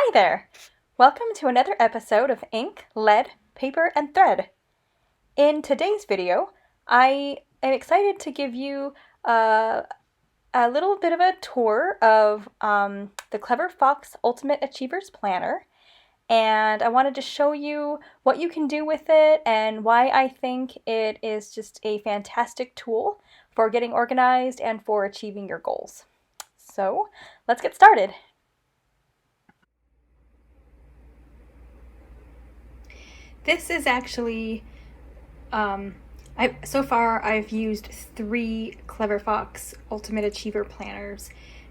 Hi there! Welcome to another episode of Ink, Lead, Paper, and Thread. In today's video, I am excited to give you a little bit of a tour of the Clever Fox Ultimate Achievers Planner, and I wanted to show you what you can do with it and why I think it is just a fantastic tool for getting organized and for achieving your goals. So, let's get started. This is actually, so far I've used 3 Clever Fox Ultimate Achiever planners.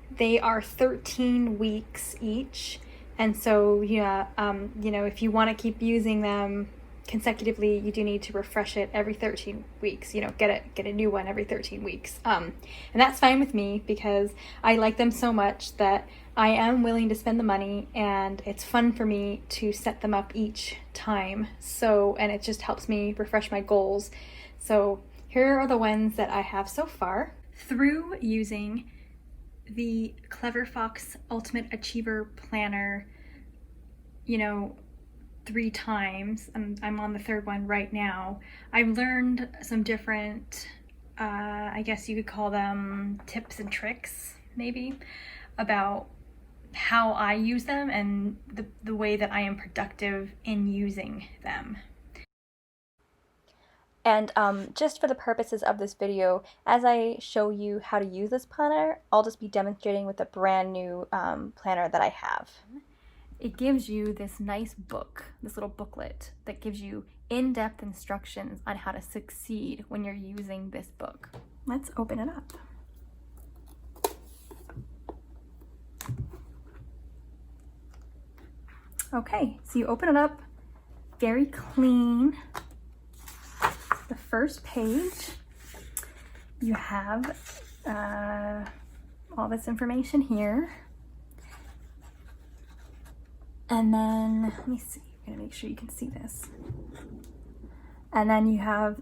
They are 13 weeks each, and so if you want to keep using them consecutively, you do need to refresh it every 13 weeks. Get a new one every 13 weeks. And that's fine with me because I like them so much that I am willing to spend the money, and it's fun for me to set them up each time. And it just helps me refresh my goals. So here are the ones that I have so far. Through using the Clever Fox Ultimate Achiever Planner, 3 times, and I'm on the 3rd one right now, I've learned some different, I guess you could call them tips and tricks, maybe, about how I use them and the way that I am productive in using them. And just for the purposes of this video, as I show you how to use this planner, I'll just be demonstrating with a brand new planner that I have. It gives you this nice book, this little booklet that gives you in-depth instructions on how to succeed when you're using this book. Let's open it up. Okay, so you open it up, very clean. The first page, you have all this information here. And then, let me see, I'm gonna make sure you can see this. And then you have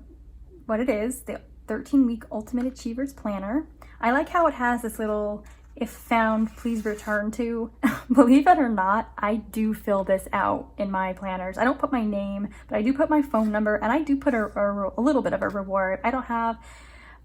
what it is, the 13-week Ultimate Achievers Planner. I like how it has this little, if found, please return to. Believe it or not, I do fill this out in my planners. I don't put my name, but I do put my phone number, and I do put a little bit of a reward. I don't have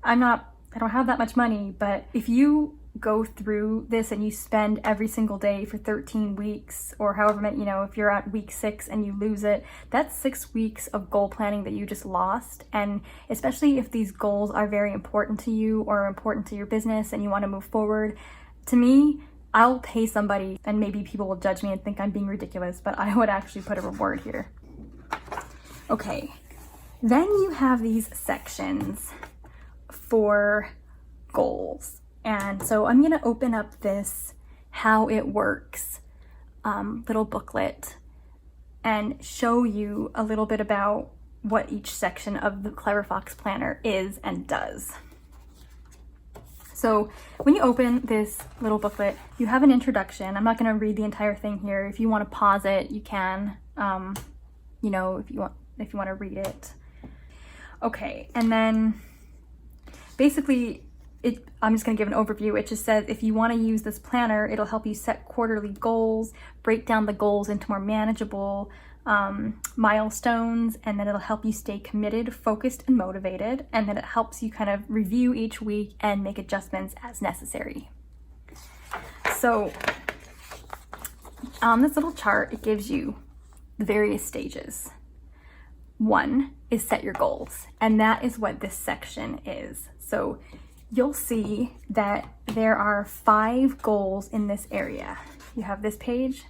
that much money, but if you go through this and you spend every single day for 13 weeks or however many, if you're at week 6 and you lose it, that's 6 weeks of goal planning that you just lost. And especially if these goals are very important to you or important to your business and you want to move forward, to me, I'll pay somebody, and maybe people will judge me and think I'm being ridiculous, but I would actually put a reward here. Okay, then you have these sections for goals. And so I'm going to open up this how it works little booklet and show you a little bit about what each section of the Clever Fox Planner is and does. So when you open this little booklet, you have an introduction. I'm not going to read the entire thing here. If you want to pause it, you can, if you want to read it. Okay, and then basically, I'm just going to give an overview. It just says if you want to use this planner, it'll help you set quarterly goals, break down the goals into more manageable milestones, and then it'll help you stay committed, focused, and motivated. And then it helps you kind of review each week and make adjustments as necessary. So on this little chart, it gives you the various stages. 1 is set your goals, and that is what this section is. So you'll see that there are 5 goals in this area. You have this page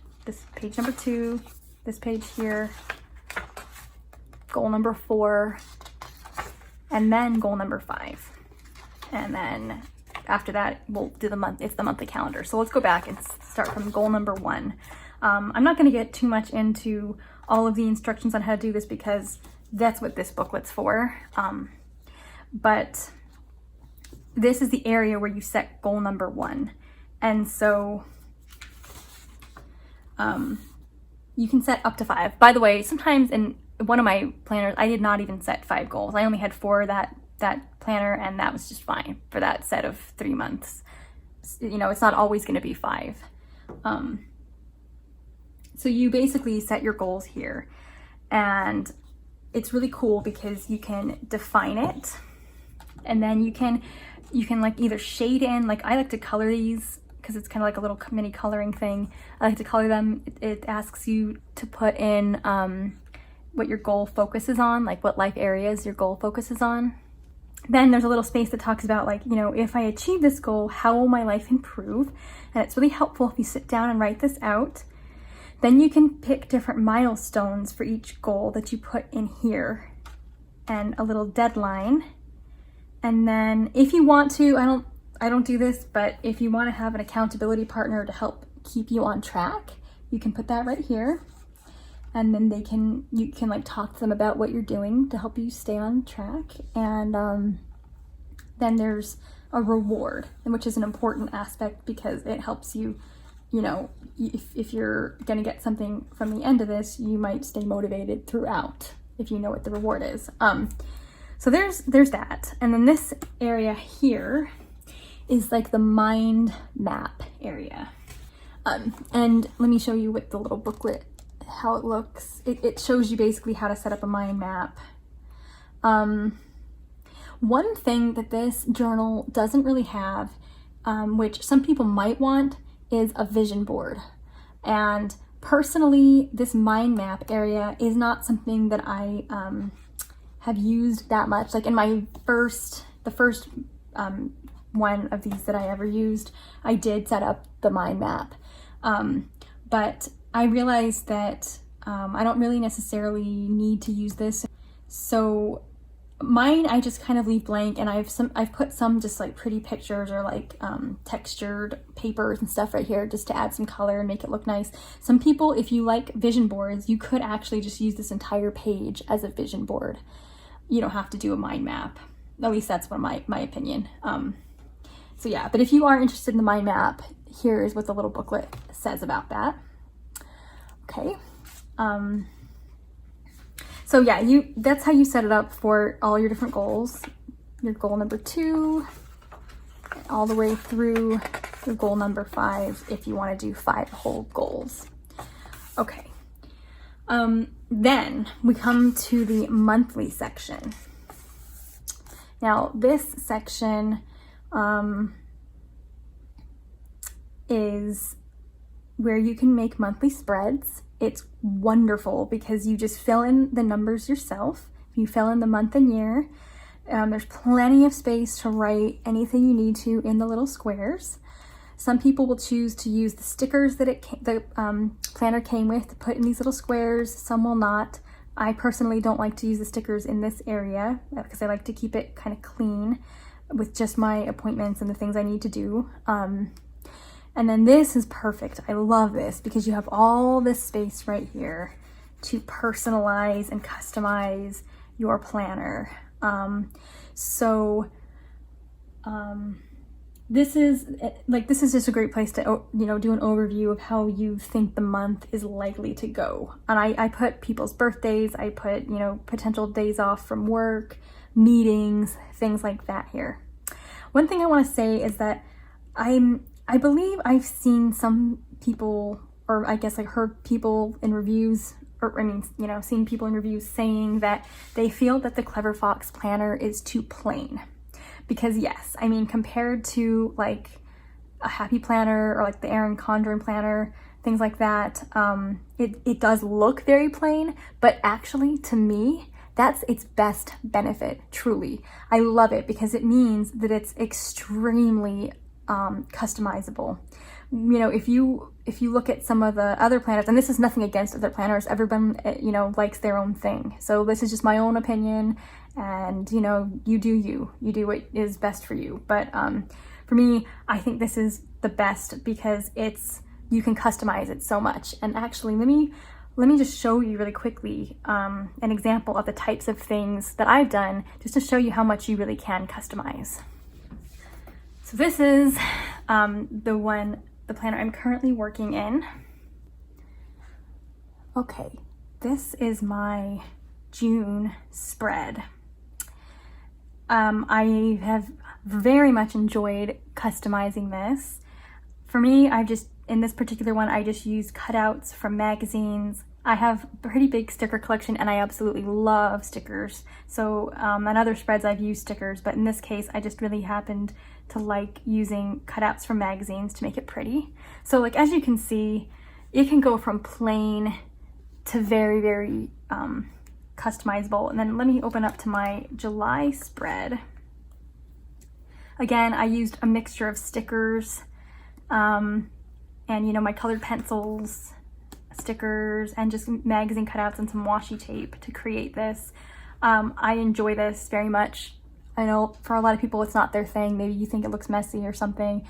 number 2, this page here, goal number 4, and then goal number 5. And then after that, we'll do it's the monthly calendar. So let's go back and start from goal number 1. I'm not gonna get too much into all of the instructions on how to do this because that's what this booklet's for. But this is the area where you set goal number 1. And so you can set up to 5. By the way, sometimes in one of my planners, I did not even set 5 goals. I only had 4 that planner, and that was just fine for that set of 3 months. It's not always going to be 5. So you basically set your goals here, and it's really cool because you can define it, and then you can like either shade in, like I like to color these because it's kind of like a little mini coloring thing. I like to color them. It asks you to put in what your goal focuses on, like what life areas your goal focuses on. Then there's a little space that talks about, like, you know, if I achieve this goal, how will my life improve? And it's really helpful if you sit down and write this out. Then you can pick different milestones for each goal that you put in here and a little deadline. And then if you want to, I don't do this, but if you want to have an accountability partner to help keep you on track, you can put that right here. And then you can like talk to them about what you're doing to help you stay on track. And then there's a reward, which is an important aspect because it helps you, you know, if you're gonna get something from the end of this, you might stay motivated throughout if you know what the reward is. So there's that. And then this area here is like the mind map area. And let me show you with the little booklet how it looks. It shows you basically how to set up a mind map. One thing that this journal doesn't really have, which some people might want, is a vision board. And personally, this mind map area is not something that I have used that much. Like in the first one of these that I ever used, I did set up the mind map. But I realized that I don't really necessarily need to use this. So mine, I just kind of leave blank, and I've put some just like pretty pictures or like textured papers and stuff right here just to add some color and make it look nice. Some people, if you like vision boards, you could actually just use this entire page as a vision board. You don't have to do a mind map. At least that's what my opinion. So yeah, but if you are interested in the mind map, here is what the little booklet says about that. Okay. So yeah, that's how you set it up for all your different goals. Your goal number 2, all the way through your goal number 5, if you want to do 5 whole goals. Okay. Then we come to the monthly section. Now this section is where you can make monthly spreads. It's wonderful because you just fill in the numbers yourself. You fill in the month and year. There's plenty of space to write anything you need to in the little squares. Some people will choose to use the stickers that the planner came with to put in these little squares. Some will not. I personally don't like to use the stickers in this area because I like to keep it kind of clean with just my appointments and the things I need to do. And then this is perfect. I love this because you have all this space right here to personalize and customize your planner. This is just a great place to, you know, do an overview of how you think the month is likely to go. And I put people's birthdays, I put, you know, potential days off from work, meetings, things like that here. One thing I want to say is that I believe I've seen some people, or I guess I heard people in reviews, or I mean, you know, seen people in reviews saying that they feel that the Clever Fox planner is too plain. Because yes, I mean, compared to like a Happy Planner or like the Erin Condren planner, things like that, it does look very plain, but actually to me, that's its best benefit, truly. I love it because it means that it's extremely customizable. You know, if you look at some of the other planners, and this is nothing against other planners, everyone, you know, likes their own thing. So this is just my own opinion, and you know, you do what is best for you. But for me, I think this is the best because you can customize it so much. And actually, let me just show you really quickly an example of the types of things that I've done just to show you how much you really can customize. So this is the planner I'm currently working in. Okay, this is my June spread. I have very much enjoyed customizing this. For me, in this particular one, I just used cutouts from magazines. I have a pretty big sticker collection and I absolutely love stickers. So on other spreads I've used stickers, but in this case I just really happened to like using cutouts from magazines to make it pretty. So like as you can see, it can go from plain to very, very customizable. And then let me open up to my July spread. Again, I used a mixture of stickers and you know, my colored pencils, stickers, and just magazine cutouts and some washi tape to create this. I enjoy this very much. I know for a lot of people it's not their thing. Maybe you think it looks messy or something.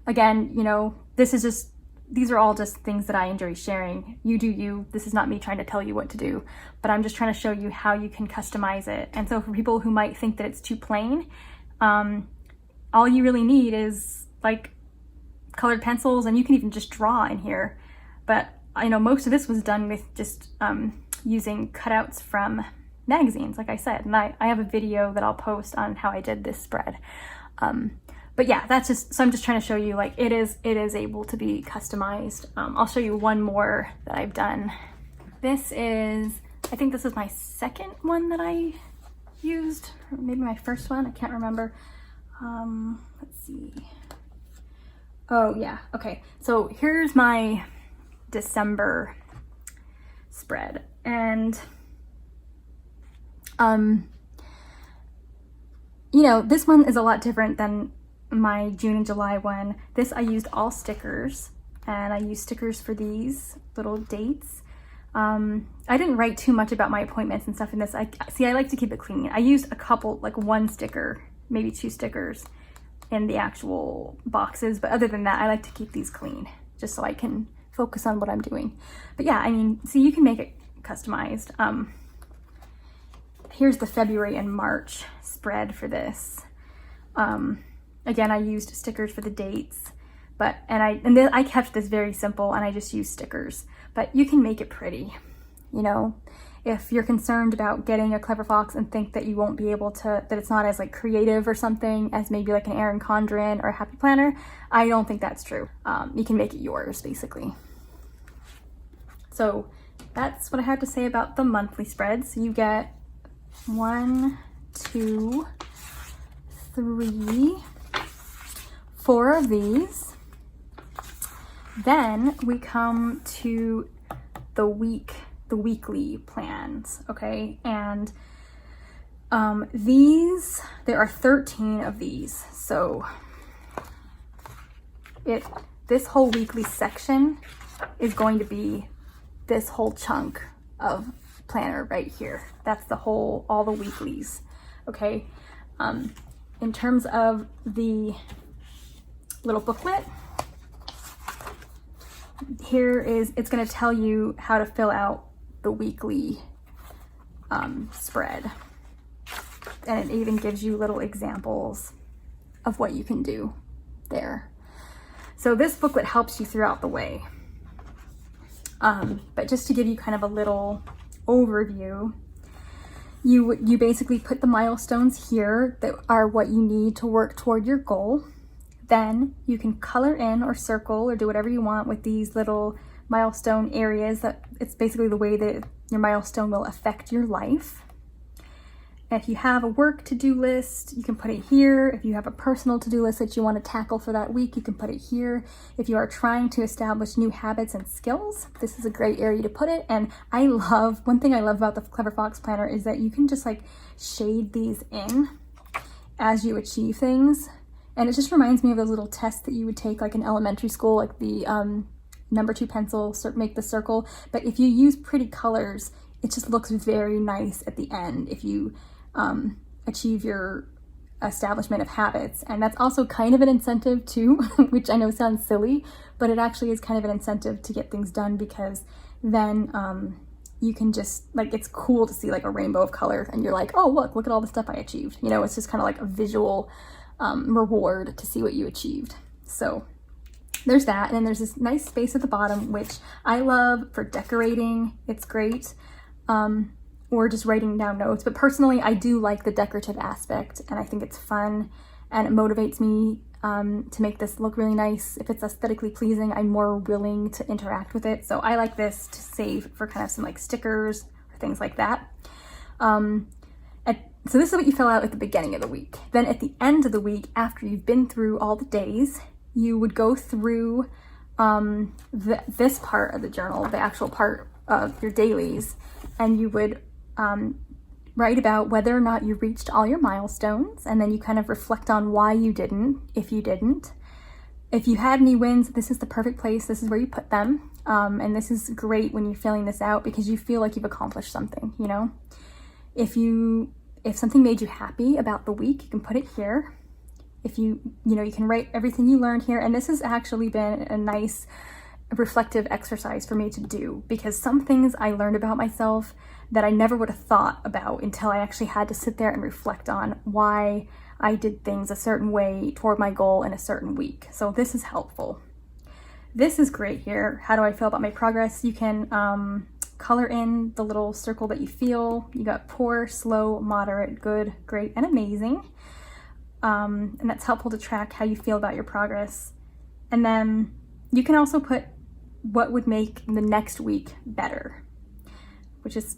Again, you know, these are all just things that I enjoy sharing. You do you. This is not me trying to tell you what to do, but I'm just trying to show you how you can customize it. And so for people who might think that it's too plain, all you really need is like colored pencils, and you can even just draw in here. But I know most of this was done with just using cutouts from magazines, like I said, and I have a video that I'll post on how I did this spread. But yeah, that's just, so I'm just trying to show you like it is able to be customized. I'll show you one more that I've done. This is, I think this is my second one that I used, or maybe my first one, I can't remember. Let's see. Oh yeah, okay. So here's my December spread, and you know, this one is a lot different than my June and July one. This I used all stickers, and I used stickers for these little dates. I didn't write too much about my appointments and stuff in this. I like to keep it clean. I used a couple, like one sticker, maybe two stickers in the actual boxes, but other than that, I like to keep these clean just so I can focus on what I'm doing. But yeah, I mean, see, you can make it customized. Here's the February and March spread for this. Again, I used stickers for the dates, but then I kept this very simple, and I just used stickers. But you can make it pretty, you know. If you're concerned about getting a Clever Fox and think that you won't be able to, that it's not as like creative or something as maybe like an Erin Condren or a Happy Planner, I don't think that's true. You can make it yours, basically. So that's what I have to say about the monthly spreads. You get 1, 2, 3, 4 of these. Then we come to the weekly plans, okay? And there are 13 of these. So this whole weekly section is going to be this whole chunk of planner right here. That's all the weeklies, okay? In terms of the little booklet, it's going to tell you how to fill out the weekly spread, and it even gives you little examples of what you can do there. So this booklet helps you throughout the way, but just to give you kind of a little overview, you basically put the milestones here that are what you need to work toward your goal. Then you can color in or circle or do whatever you want with these little milestone areas. That it's basically the way that your milestone will affect your life. If you have a work to-do list, you can put it here. If you have a personal to-do list that you want to tackle for that week, you can put it here. If you are trying to establish new habits and skills, this is a great area to put it. And one thing I love about the Clever Fox Planner is that you can just like shade these in as you achieve things. And it just reminds me of those little tests that you would take like in elementary school, like the number 2 pencil, make the circle. But if you use pretty colors, it just looks very nice at the end if you achieve your establishment of habits. And that's also kind of an incentive too, which I know sounds silly, but it actually is kind of an incentive to get things done, because then you can just like, it's cool to see like a rainbow of color and you're like, oh, look at all the stuff I achieved. You know, it's just kind of like a visual reward to see what you achieved. So there's that. And then there's this nice space at the bottom, which I love for decorating. It's great. Or just writing down notes. But personally, I do like the decorative aspect, and I think it's fun and it motivates me to make this look really nice. If it's aesthetically pleasing, I'm more willing to interact with it. So I like this to save for kind of some like stickers or things like that. So this is what you fill out at the beginning of the week. Then at the end of the week, after you've been through all the days, you would go through this part of the journal, the actual part of your dailies, and you would write about whether or not you reached all your milestones, and then you kind of reflect on why you didn't, if you didn't. If you had any wins, this is the perfect place. This is where you put them. And this is great when you're filling this out because you feel like you've accomplished something, you know? If something made you happy about the week, you can put it here. If you can write everything you learned here. And this has actually been a nice reflective exercise for me to do, because some things I learned about myself that I never would have thought about until I actually had to sit there and reflect on why I did things a certain way toward my goal in a certain week. So this is helpful. This is great here. How do I feel about my progress? You can color in the little circle that you feel. You got poor, slow, moderate, good, great, and amazing. And that's helpful to track how you feel about your progress. And then you can also put what would make the next week better, which is,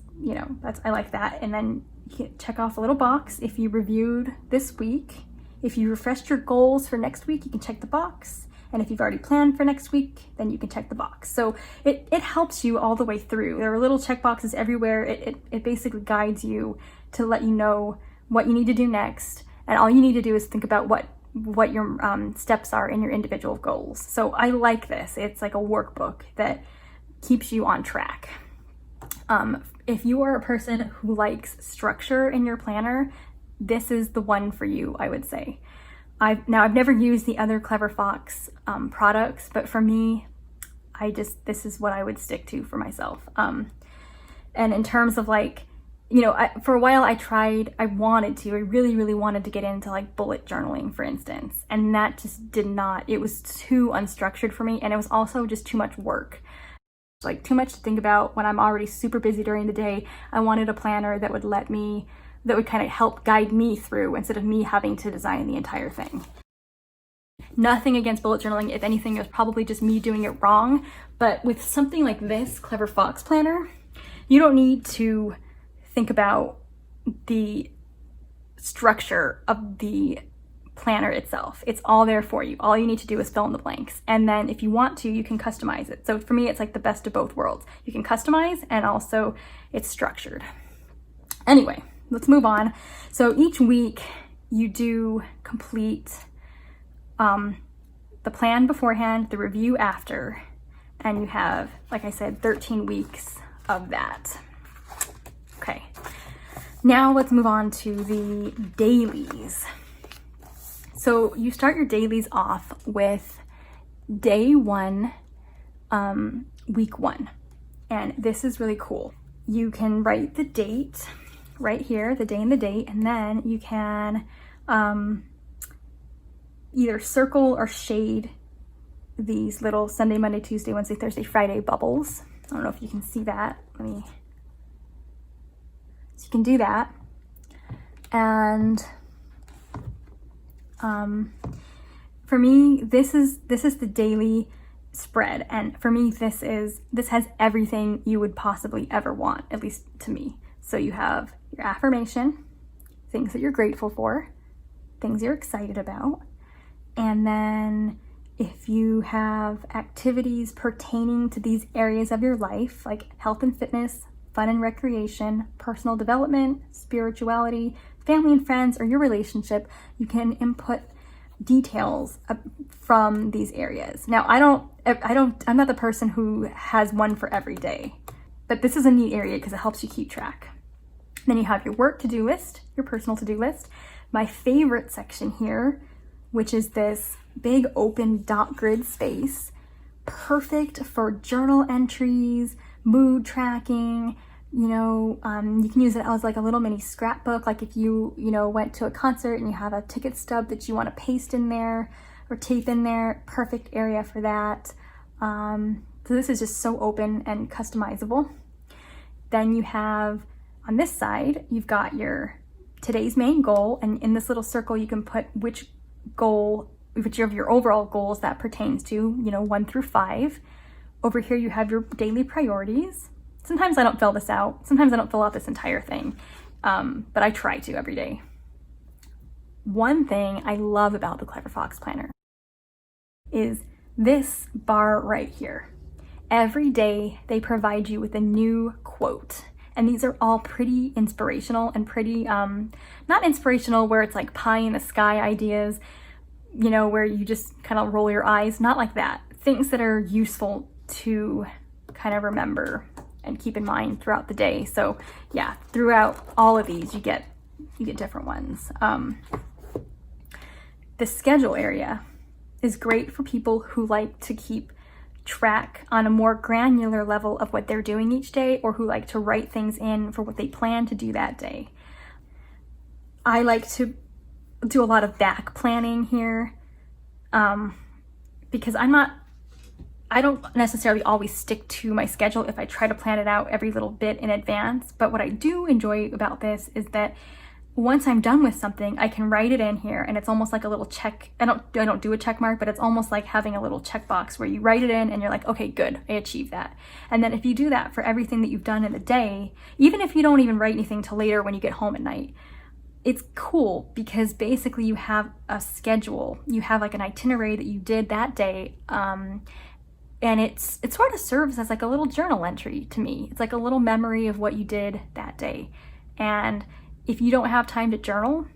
I like that. And then you can check off a little box if you reviewed this week. If you refreshed your goals for next week, you can check the box. And if you've already planned for next week, then you can check the box. So it helps you all the way through. There are little check boxes everywhere. It basically guides you to let you know what you need to do next. And all you need to do is think about what your steps are in your individual goals. So I like this. It's like a workbook that keeps you on track. If you are a person who likes structure in your planner, this is the one for you, I would say. I've never used the other Clever Fox products, but for me, this is what I would stick to for myself. And in terms of for a while I really, really wanted to get into like bullet journaling, for instance, and that just it was too unstructured for me, and it was also just too much work. Like too much to think about when I'm already super busy during the day. I wanted a planner that would kind of help guide me through instead of me having to design the entire thing. Nothing against bullet journaling. If anything, it was probably just me doing it wrong. But with something like this Clever Fox planner, you don't need to think about the structure of the planner itself. It's all there for you. All you need to do is fill in the blanks. And then if you want to, you can customize it. So for me, it's like the best of both worlds. You can customize and also it's structured. Anyway, let's move on. So each week you do complete the plan beforehand, the review after, and you have, like I said, 13 weeks of that. Okay, now let's move on to the dailies. So you start your dailies off with day 1, week 1, and this is really cool. You can write the date right here, the day and the date, and then you can either circle or shade these little Sunday, Monday, Tuesday, Wednesday, Thursday, Friday bubbles. I don't know if you can see that. So you can do that. And for me, this is the daily spread, and for me this has everything you would possibly ever want, at least to me. So you have your affirmation, things that you're grateful for, things you're excited about, and then if you have activities pertaining to these areas of your life, like health and fitness, fun and recreation, personal development, spirituality, family and friends, or your relationship, you can input details from these areas. Now, I'm not the person who has one for every day, but this is a neat area because it helps you keep track. Then you have your work to-do list, your personal to-do list. My favorite section here, which is this big open dot grid space, perfect for journal entries, mood tracking. You can use it as like a little mini scrapbook, like if you went to a concert and you have a ticket stub that you want to paste in there or tape in there, perfect area for that. So this is just so open and customizable. Then you have on this side, you've got your today's main goal, and in this little circle you can put which goal which of your overall goals that pertains to, 1 through 5. Over here you have your daily priorities. Sometimes I don't fill this out. Sometimes I don't fill out this entire thing, but I try to every day. One thing I love about the Clever Fox Planner is this bar right here. Every day they provide you with a new quote. And these are all pretty inspirational and pretty, not inspirational where it's like pie in the sky ideas, where you just kind of roll your eyes, not like that. Things that are useful to kind of remember and keep in mind throughout the day. So yeah, throughout all of these, you get different ones. The schedule area is great for people who like to keep track on a more granular level of what they're doing each day, or who like to write things in for what they plan to do that day. I like to do a lot of back planning here because I don't necessarily always stick to my schedule if I try to plan it out every little bit in advance. But what I do enjoy about this is that once I'm done with something, I can write it in here, and it's almost like a little check. I don't do a check mark, but it's almost like having a little checkbox where you write it in and you're like, okay, good, I achieved that. And then if you do that for everything that you've done in the day, even if you don't even write anything till later when you get home at night, it's cool because basically you have a schedule. You have like an itinerary that you did that day, and it sort of serves as like a little journal entry to me. It's like a little memory of what you did that day. And if you don't have time to journal,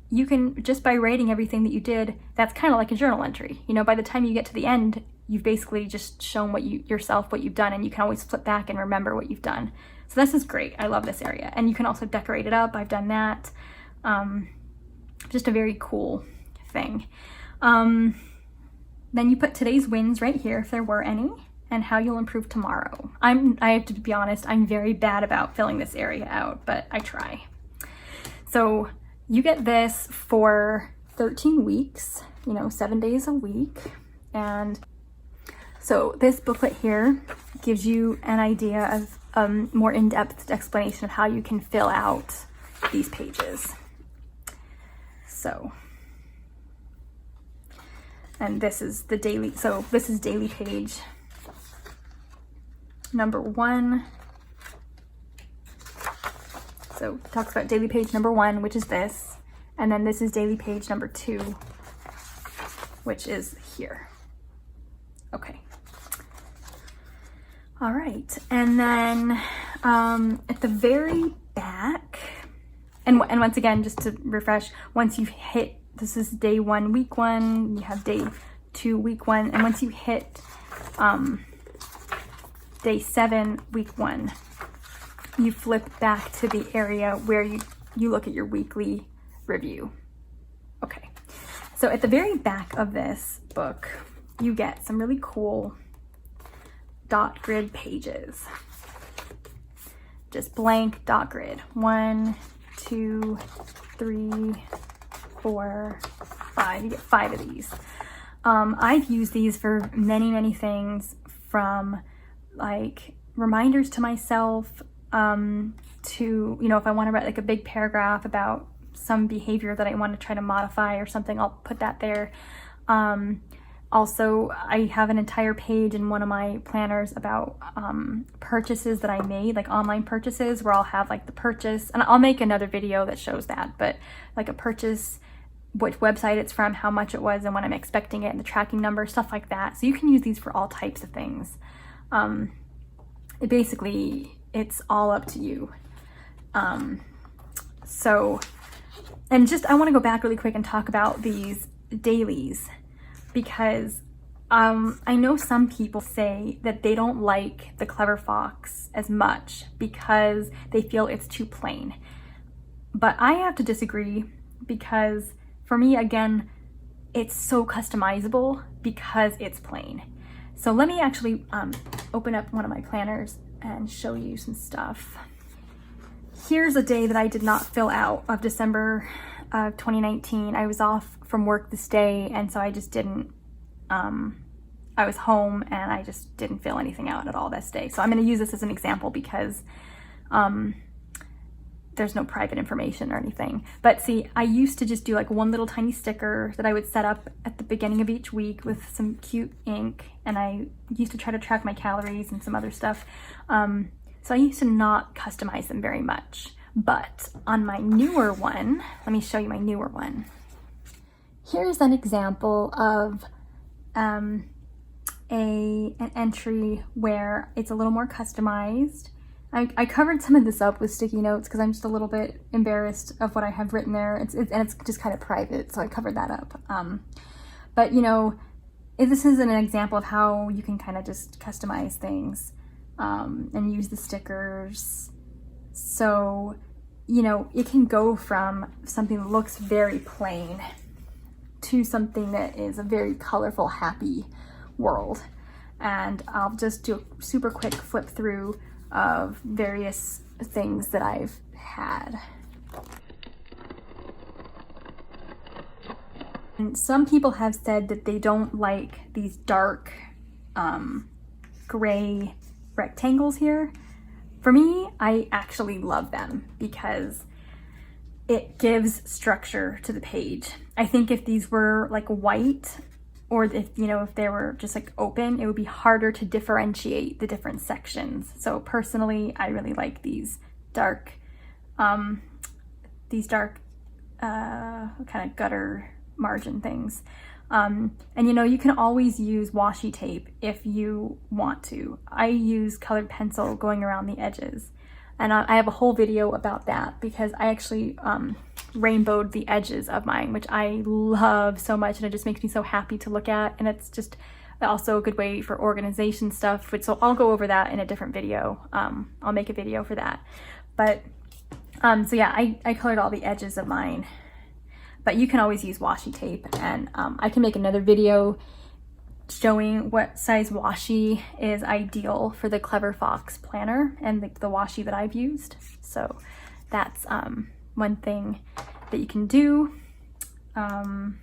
you can, just by writing everything that you did, that's kind of like a journal entry. By the time you get to the end, you've basically just shown what you've done, and you can always flip back and remember what you've done. So this is great. I love this area. And you can also decorate it up. I've done that. Just a very cool thing. Then you put today's wins right here, if there were any, and how you'll improve tomorrow. I have to be honest, I'm very bad about filling this area out, but I try. So you get this for 13 weeks, 7 days a week. And so this booklet here gives you an idea of more in-depth explanation of how you can fill out these pages. So, and this is the daily, so this is daily page number 1. So it talks about daily page number 1, which is this, and then this is daily page number 2, which is here. Okay. All right, and then at the very back, and once again, just to refresh, once you've hit, this is day 1, week 1, you have day 2, week 1, and once you hit day 7, week 1, you flip back to the area where you look at your weekly review. Okay, so at the very back of this book, you get some really cool dot grid pages. Just blank dot grid. 1, 2, 3, 4, 5. You get 5 of these. I've used these for many things, from like reminders to myself, to, if I want to write like a big paragraph about some behavior that I want to try to modify or something, I'll put that there. Also, I have an entire page in one of my planners about purchases that I made, like online purchases, where I'll have like the purchase, and I'll make another video that shows that, but like a purchase, which website it's from, how much it was, and when I'm expecting it, and the tracking number, stuff like that. So you can use these for all types of things. It's all up to you. So, and just, I want to go back really quick and talk about these dailies, because I know some people say that they don't like the Clever Fox as much because they feel it's too plain. But I have to disagree, because for me, again, it's so customizable because it's plain. So let me actually open up one of my planners and show you some stuff. Here's a day that I did not fill out of December of 2019. I was off from work this day, and so I just didn't, I was home and I just didn't fill anything out at all this day. So I'm going to use this as an example because there's no private information or anything. But see, I used to just do like one little tiny sticker that I would set up at the beginning of each week with some cute ink, and I used to try to track my calories and some other stuff. So I used to not customize them very much. But on my newer one, let me show you my newer one. Here's an example of an entry where it's a little more customized. I covered some of this up with sticky notes because I'm just a little bit embarrassed of what I have written there. It's just kind of private, so I covered that up. But you know, this is an example of how you can kind of just customize things and use the stickers. So, you know, it can go from something that looks very plain to something that is a very colorful, happy world. And I'll just do a super quick flip through of various things that I've had. And some people have said that they don't like these dark gray rectangles here. For me, I actually love them because it gives structure to the page. I think if these were like white, or if, you know, if they were just like open, it would be harder to differentiate the different sections. So personally, I really like these dark kind of gutter margin things. And you know, you can always use washi tape if you want to. I use colored pencil going around the edges. And I have a whole video about that because I actually rainbowed the edges of mine, which I love so much, and it just makes me so happy to look at. And it's just also a good way for organization stuff. So I'll go over that in a different video. I'll make a video for that. But so yeah, I colored all the edges of mine. But you can always use washi tape, and I can make another video showing what size washi is ideal for the Clever Fox planner and the washi that I've used. So that's one thing that you can do. And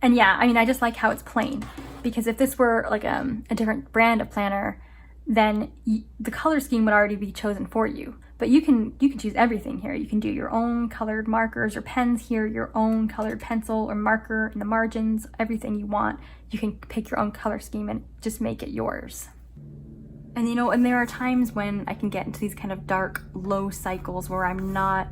yeah, I mean, I just like how it's plain, because if this were like a different brand of planner, then the color scheme would already be chosen for you. But you can choose everything here. You can do your own colored markers or pens here, your own colored pencil or marker in the margins, everything you want. You can pick your own color scheme and just make it yours. And you know, and there are times when I can get into these kind of dark, low cycles where I'm not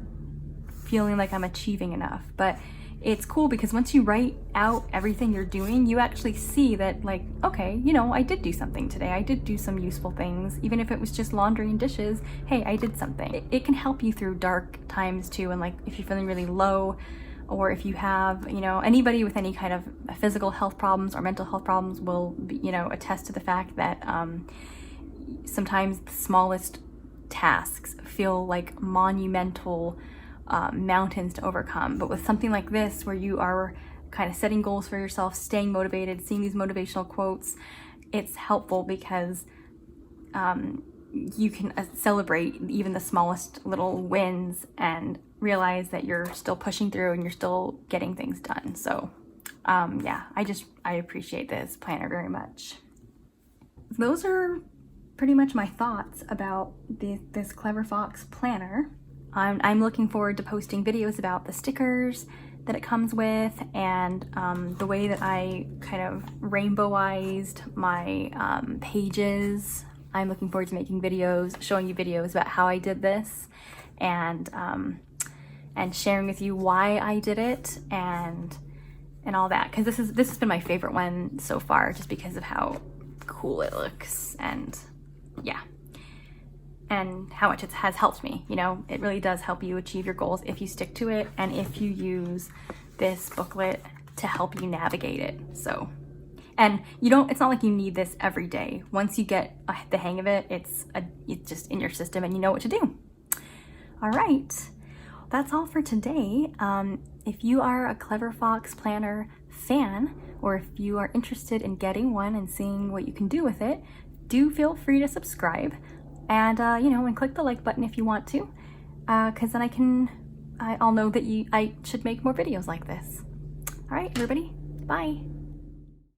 feeling like I'm achieving enough. But it's cool because once you write out everything you're doing, you actually see that, like, okay, you know, I did do something today. I did do some useful things. Even if it was just laundry and dishes, hey, I did something. It can help you through dark times too. And like, if you're feeling really low, or if you have, you know, anybody with any kind of physical health problems or mental health problems will be, you know, attest to the fact that sometimes the smallest tasks feel like monumental mountains to overcome. But with something like this, where you are kind of setting goals for yourself, staying motivated, seeing these motivational quotes, it's helpful because you can celebrate even the smallest little wins and realize that you're still pushing through and you're still getting things done. So yeah, I appreciate this planner very much. Those are pretty much my thoughts about this Clever Fox planner. I'm looking forward to posting videos about the stickers that it comes with, and the way that I kind of rainbowized my pages. I'm looking forward to making videos, showing you videos about how I did this, and sharing with you why I did it, and all that, because this has been my favorite one so far, just because of how cool it looks, and yeah, and how much it has helped me. You know, it really does help you achieve your goals if you stick to it, and if you use this booklet to help you navigate it. So, and it's not like you need this every day. Once you get the hang of it, it's just in your system and you know what to do. All right, that's all for today. If you are a Clever Fox planner fan, or if you are interested in getting one and seeing what you can do with it, do feel free to subscribe, and you know, and click the like button if you want to, because then I'll know that I should make more videos like this. All right, everybody, bye.